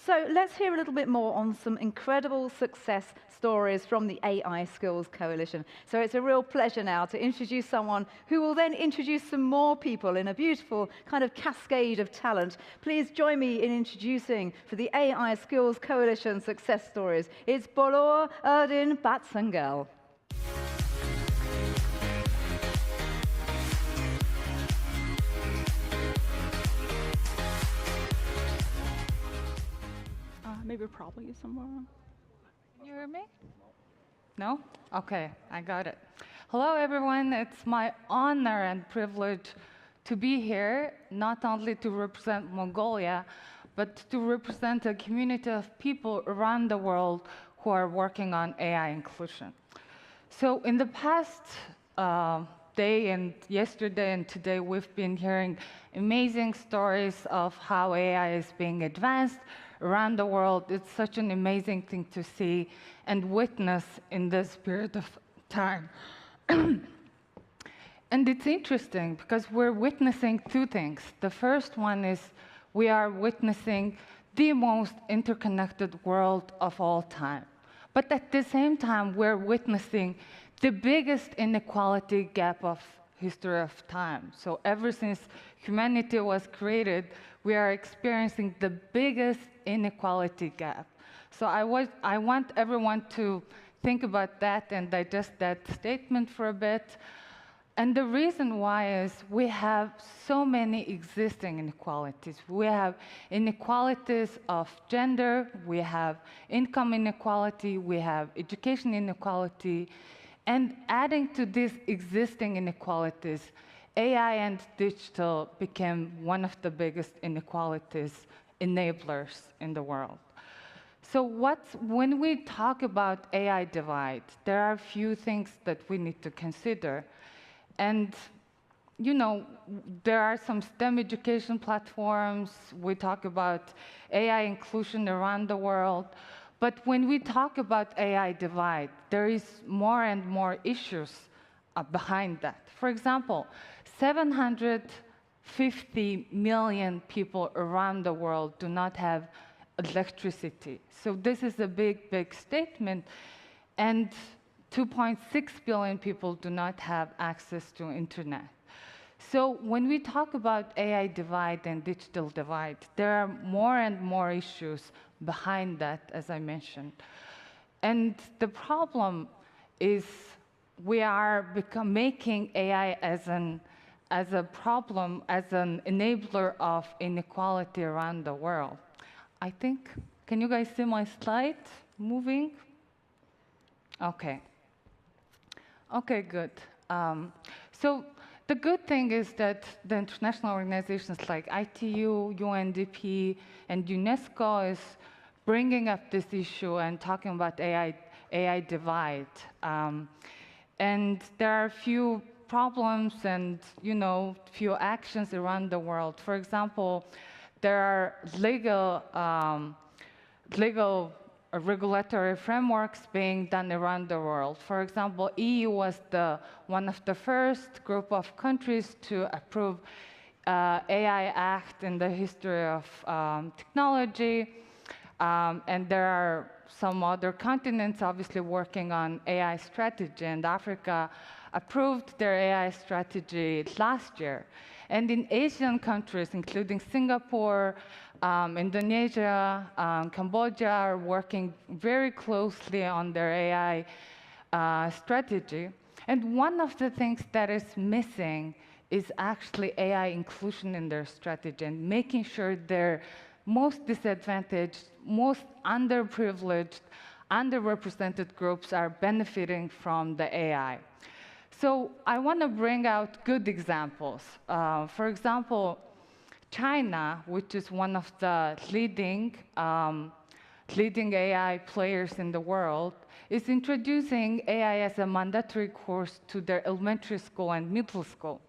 So let's hear a little bit more on some incredible success stories from the AI Skills Coalition. So it's a real pleasure now to introduce someone who will then introduce some more people in a beautiful kind of cascade of talent. Please join me in introducing for the AI Skills Coalition success stories. It's Bolor Erdin Batsangel. Maybe probably somewhere. Can you hear me? No? Okay, I got it. Hello, everyone. It's my honor and privilege to be here, not only to represent Mongolia, but to represent a community of people around the world who are working on AI inclusion. So in the past day and yesterday and today, we've been hearing amazing stories of how AI is being advanced around the world. It's such an amazing thing to see and witness in this period of time. And it's interesting because we're witnessing two things. The first one is we are witnessing the most interconnected world of all time. But at the same time, we're witnessing the biggest inequality gap of history of time. So ever since humanity was created, we are experiencing the biggest inequality gap. So I want everyone to think about that and digest that statement for a bit. And the reason why is we have so many existing inequalities. We have inequalities of gender, we have income inequality, we have education inequality, and adding to these existing inequalities, AI and digital became one of the biggest inequalities enablers in the world. So when we talk about AI divide, there are a few things that we need to consider. And there are some STEM education platforms. We talk about AI inclusion around the world. But when we talk about AI divide, there is more and more issues behind that. For example, 750 million people around the world do not have electricity. So this is a big, big statement. And 2.6 billion people do not have access to internet. So when we talk about AI divide and digital divide, there are more and more issues behind that, as I mentioned. And the problem is we are making AI as a problem, as an enabler of inequality around the world. I think, can you guys see my slide moving? Okay. Okay, good. So the good thing is that the international organizations like ITU, UNDP, and UNESCO is bringing up this issue and talking about AI divide. And there are a few problems and few actions around the world. For example, there are legal regulatory frameworks being done around the world. For example, EU was one of the first group of countries to approve AI Act in the history of technology. And there are some other continents obviously working on AI strategy, and Africa approved their AI strategy last year. And in Asian countries, including Singapore, Indonesia, Cambodia, are working very closely on their AI strategy. And one of the things that is missing is actually AI inclusion in their strategy and making sure their most disadvantaged, most underprivileged, underrepresented groups are benefiting from the AI. So I want to bring out good examples. For example, China, which is one of the leading AI players in the world, is introducing AI as a mandatory course to their elementary school and middle school.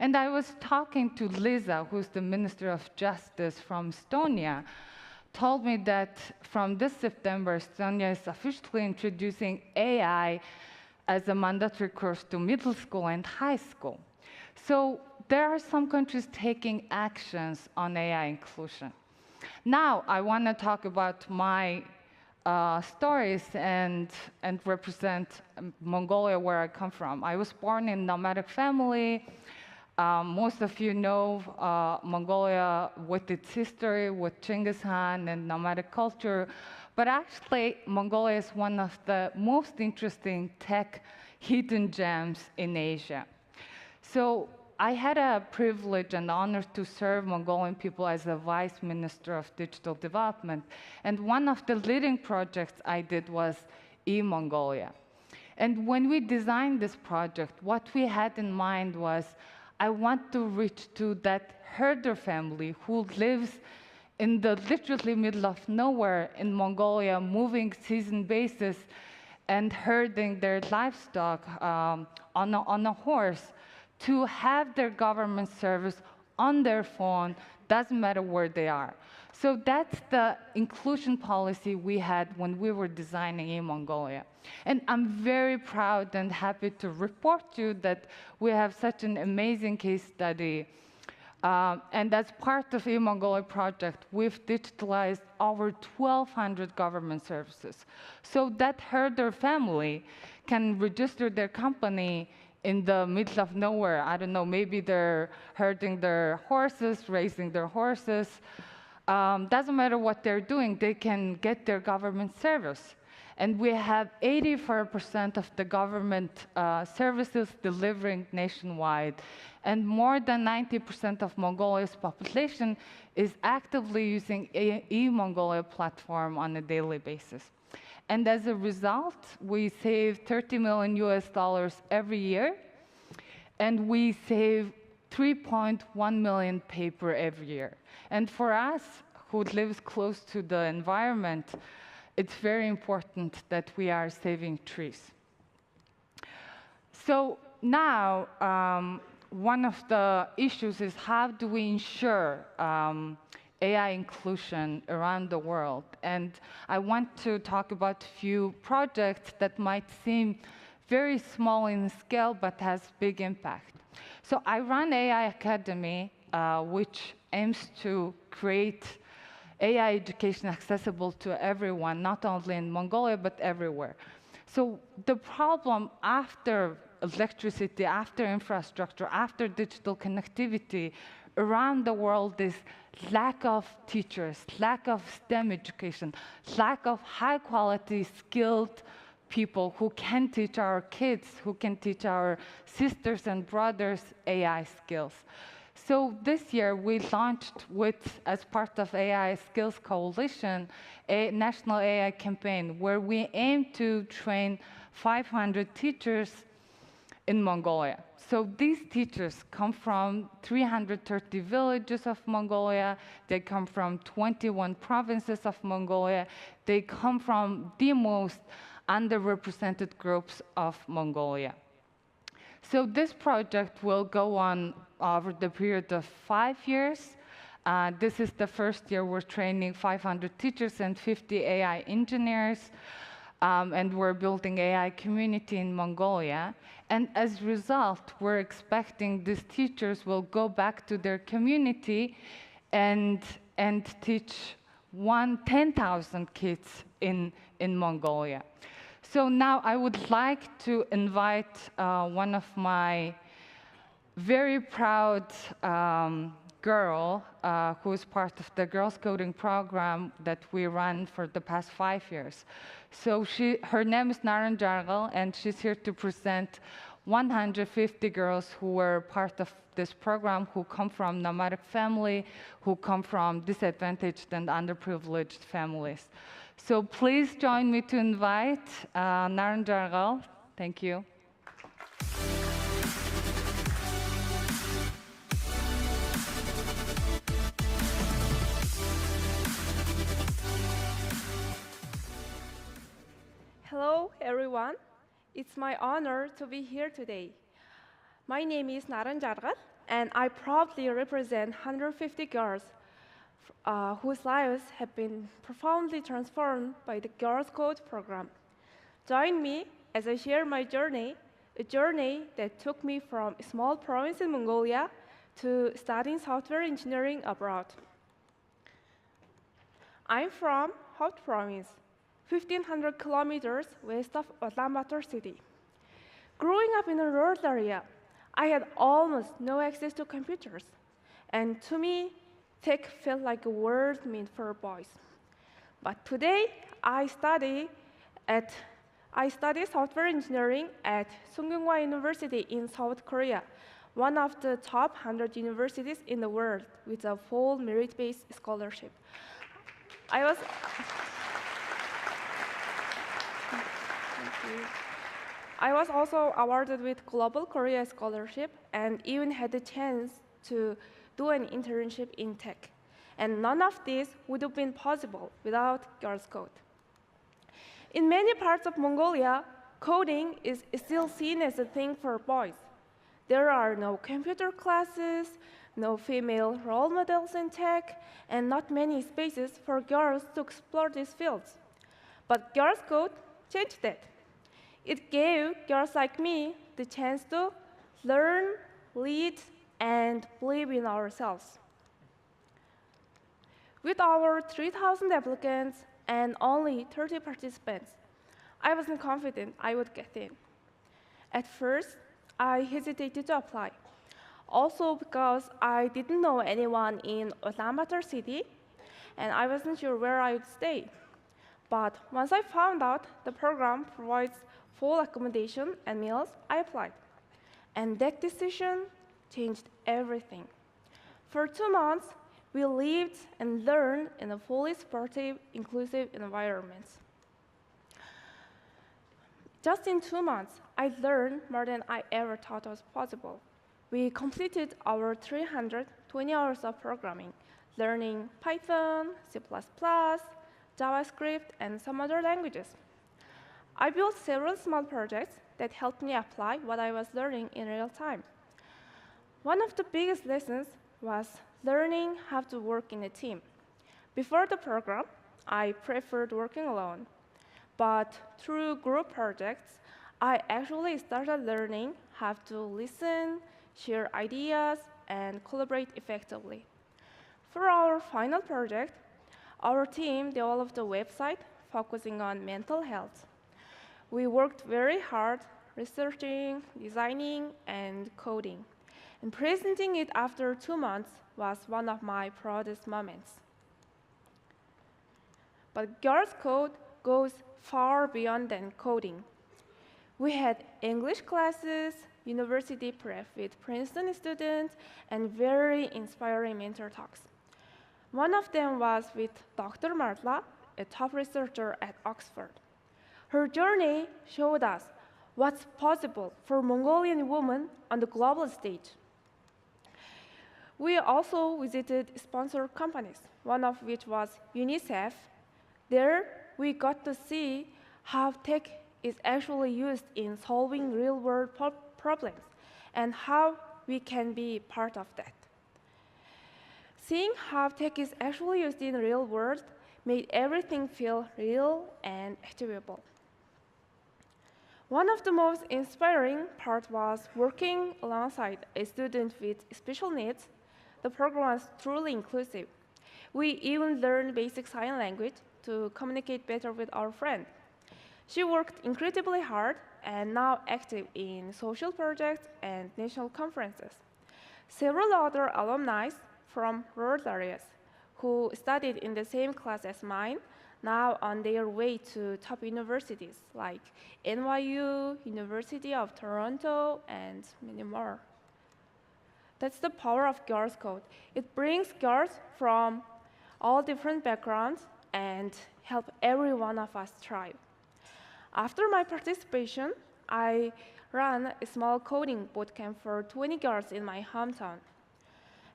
And I was talking to Lisa, who's the Minister of Justice from Estonia, told me that from this September, Estonia is officially introducing AI as a mandatory course to middle school and high school. So there are some countries taking actions on AI inclusion. Now, I want to talk about my stories and represent Mongolia, where I come from. I was born in a nomadic family. Most of you know Mongolia with its history, with Genghis Khan and nomadic culture. But actually, Mongolia is one of the most interesting tech hidden gems in Asia. So I had a privilege and honor to serve Mongolian people as a Vice Minister of Digital Development. And one of the leading projects I did was e-Mongolia. And when we designed this project, what we had in mind was, I want to reach to that herder family who lives in the literally middle of nowhere in Mongolia, moving season basis and herding their livestock on a horse, to have their government service on their phone, doesn't matter where they are. So that's the inclusion policy we had when we were designing e-Mongolia. And I'm very proud and happy to report to you that we have such an amazing case study. And as part of e-Mongolia project, we've digitalized over 1,200 government services. So that herder family can register their company in the middle of nowhere. I don't know, maybe they're herding their horses, raising their horses. Doesn't matter what they're doing, they can get their government service. And we have 84% of the government services delivering nationwide. And more than 90% of Mongolia's population is actively using e-Mongolia platform on a daily basis. And as a result, we save 30 million US dollars every year, and we save 3.1 million paper every year. And for us, who lives close to the environment, it's very important that we are saving trees. So now, one of the issues is, how do we ensure AI inclusion around the world? And I want to talk about a few projects that might seem very small in scale, but has big impact. So I run AI Academy, which aims to create AI education accessible to everyone, not only in Mongolia, but everywhere. So the problem after electricity, after infrastructure, after digital connectivity around the world is lack of teachers, lack of STEM education, lack of high quality skilled people who can teach our kids, who can teach our sisters and brothers AI skills. So this year we launched as part of AI Skills Coalition, a national AI campaign where we aim to train 500 teachers in Mongolia. So these teachers come from 330 villages of Mongolia. They come from 21 provinces of Mongolia. They come from the most underrepresented groups of Mongolia. So this project will go on over the period of 5 years. This is the first year we're training 500 teachers and 50 AI engineers. And we're building AI community in Mongolia. And as a result, we're expecting these teachers will go back to their community and teach 10,000 kids in Mongolia. So now I would like to invite one of my very proud girl who is part of the Girls Coding program that we run for the past 5 years. So her name is Naren Jargal, and she's here to present 150 girls who were part of this program, who come from nomadic family, who come from disadvantaged and underprivileged families. So please join me to invite Naren Jargal. Thank you. Hello, everyone. It's my honor to be here today. My name is Naren Jargar, and I proudly represent 150 girls whose lives have been profoundly transformed by the Girls Code program. Join me as I share my journey, a journey that took me from a small province in Mongolia to studying software engineering abroad. I'm from Hot Province, 1,500 kilometers west of Ulaanbaatar city. Growing up in a rural area, I had almost no access to computers. And to me, tech felt like a word meant for boys. But today, at I study software engineering at Sungyunghwa University in South Korea, one of the top 100 universities in the world with a full merit-based scholarship. I was Thank you. I was also awarded with Global Korea Scholarship and even had the chance to do an internship in tech. And none of this would have been possible without Girls Code. In many parts of Mongolia, coding is still seen as a thing for boys. There are no computer classes, no female role models in tech, and not many spaces for girls to explore these fields. But Girls Code changed that. It gave girls like me the chance to learn, lead, and believe in ourselves. With our 3,000 applicants and only 30 participants, I wasn't confident I would get in. At first, I hesitated to apply, also because I didn't know anyone in Ulaanbaatar city, and I wasn't sure where I would stay. But once I found out the program provides full accommodation and meals, I applied. And that decision changed everything. For 2 months, we lived and learned in a fully supportive, inclusive environment. Just in 2 months, I learned more than I ever thought was possible. We completed our 320 hours of programming, learning Python, C++, JavaScript, and some other languages. I built several small projects that helped me apply what I was learning in real time. One of the biggest lessons was learning how to work in a team. Before the program, I preferred working alone. But through group projects, I actually started learning how to listen, share ideas, and collaborate effectively. For our final project, our team developed a website focusing on mental health. We worked very hard researching, designing, and coding. And presenting it after 2 months was one of my proudest moments. But Girls Code goes far beyond than coding. We had English classes, university prep with Princeton students, and very inspiring mentor talks. One of them was with Dr. Martla, a top researcher at Oxford. Her journey showed us what's possible for Mongolian women on the global stage. We also visited sponsored companies, one of which was UNICEF. There, we got to see how tech is actually used in solving real-world problems and how we can be part of that. Seeing how tech is actually used in the real world made everything feel real and achievable. One of the most inspiring parts was working alongside a student with special needs. The program was truly inclusive. We even learned basic sign language to communicate better with our friend. She worked incredibly hard and now active in social projects and national conferences. Several other alumni from rural areas who studied in the same class as mine now on their way to top universities like NYU, University of Toronto, and many more. That's the power of Girls Code. It brings girls from all different backgrounds and help every one of us thrive. After my participation, I ran a small coding bootcamp for 20 girls in my hometown.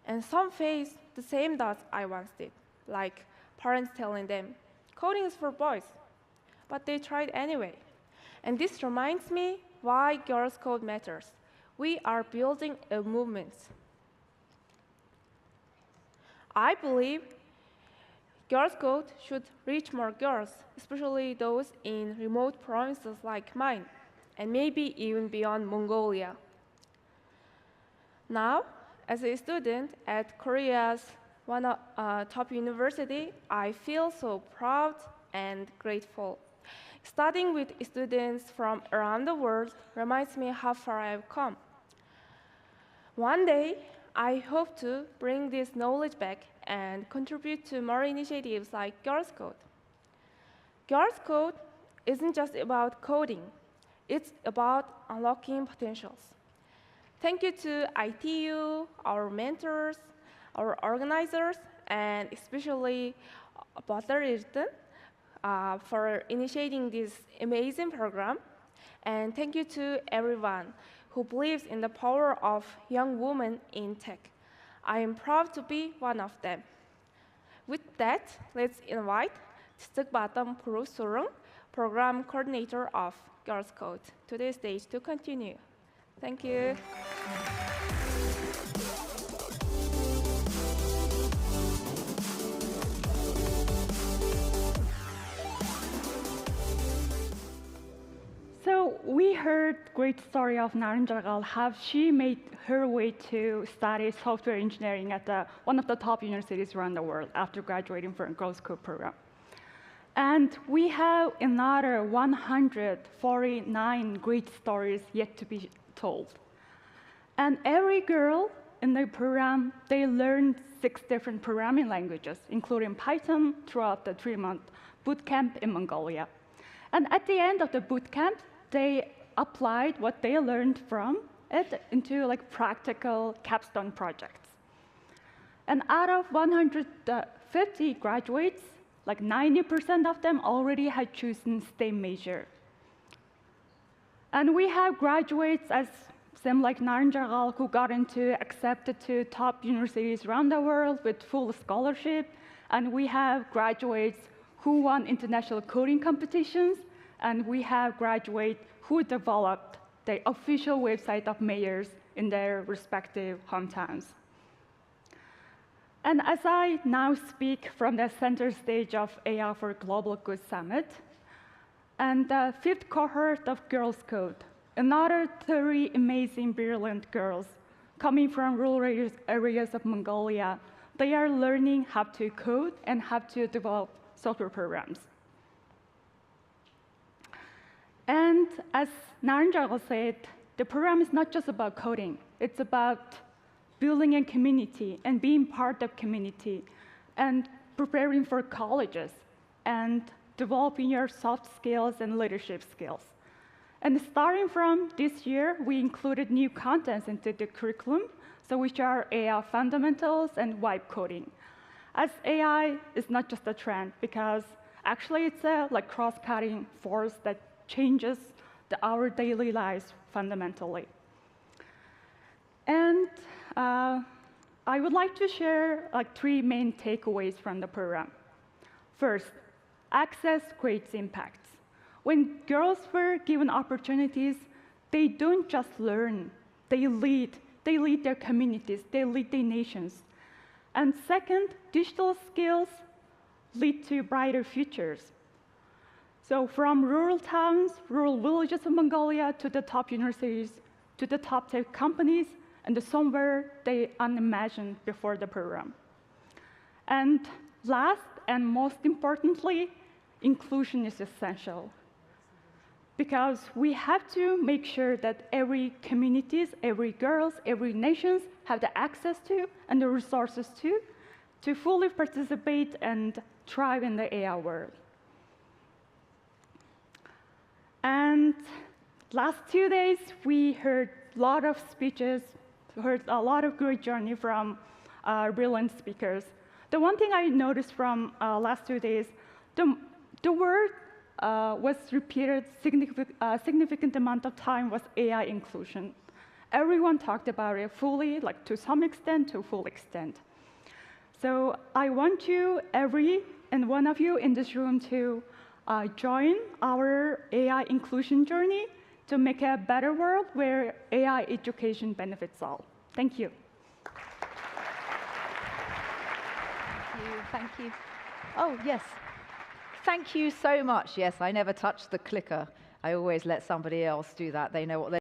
And some faced the same doubts I once did, like parents telling them, coding is for boys, but they tried anyway. And this reminds me why Girls Code matters. We are building a movement. I believe Girls Code should reach more girls, especially those in remote provinces like mine, and maybe even beyond Mongolia. Now, as a student at Korea's top university, I feel so proud and grateful. Studying with students from around the world reminds me how far I've come. One day, I hope to bring this knowledge back and contribute to more initiatives like Girls Code. Girls Code isn't just about coding, it's about unlocking potentials. Thank you to ITU, our mentors, our organizers, and especially Butler Easton for initiating this amazing program. And thank you to everyone who believes in the power of young women in tech. I am proud to be one of them. With that, let's invite Tsukbatam Purusurung, Program Coordinator of Girls Code, to the stage to continue. Thank you. So we heard great story of Naren Jargal, how she made her way to study software engineering at one of the top universities around the world after graduating from a Girls Code program. And we have another 149 great stories yet to be told. And every girl in the program, they learned 6 different programming languages, including Python, throughout the 3-month boot camp in Mongolia. And at the end of the boot camp, they applied what they learned from it into practical capstone projects. And out of 150 graduates, 90% of them already had chosen STEM major. And we have graduates as same like Naren Jargal, who got accepted to top universities around the world with full scholarship. And we have graduates who won international coding competitions. And we have graduates who developed the official website of mayors in their respective hometowns. And as I now speak from the center stage of AI for Global Good Summit, and the 5th cohort of Girls Code, another 30 amazing, brilliant girls coming from rural areas of Mongolia, they are learning how to code and how to develop software programs. And as Naren Jargal said, the program is not just about coding. It's about building a community and being part of community and preparing for colleges and developing your soft skills and leadership skills. And starting from this year, we included new contents into the curriculum, so which are AI fundamentals and vibe coding. As AI is not just a trend, because actually it's a cross-cutting force that changes our daily lives fundamentally. And I would like to share 3 main takeaways from the program. First, access creates impacts. When girls were given opportunities, they don't just learn, they lead. They lead their communities, they lead their nations. And second, digital skills lead to brighter futures. So from rural towns, rural villages of Mongolia, to the top universities, to the top tech companies, and somewhere they unimagined before the program. And last and most importantly, inclusion is essential. Because we have to make sure that every communities, every girls, every nations have the access to and the resources to fully participate and thrive in the AI world. And last 2 days, we heard a lot of speeches, heard a lot of great journey from brilliant speakers. The one thing I noticed from last 2 days, the word was repeated significant amount of time was AI inclusion. Everyone talked about it fully, to some extent, to full extent. So I want you, every and one of you in this room, to join our AI inclusion journey to make a better world where AI education benefits all. Thank you. Thank you. Oh, yes. Thank you so much. Yes, I never touch the clicker. I always let somebody else do that. They know what they're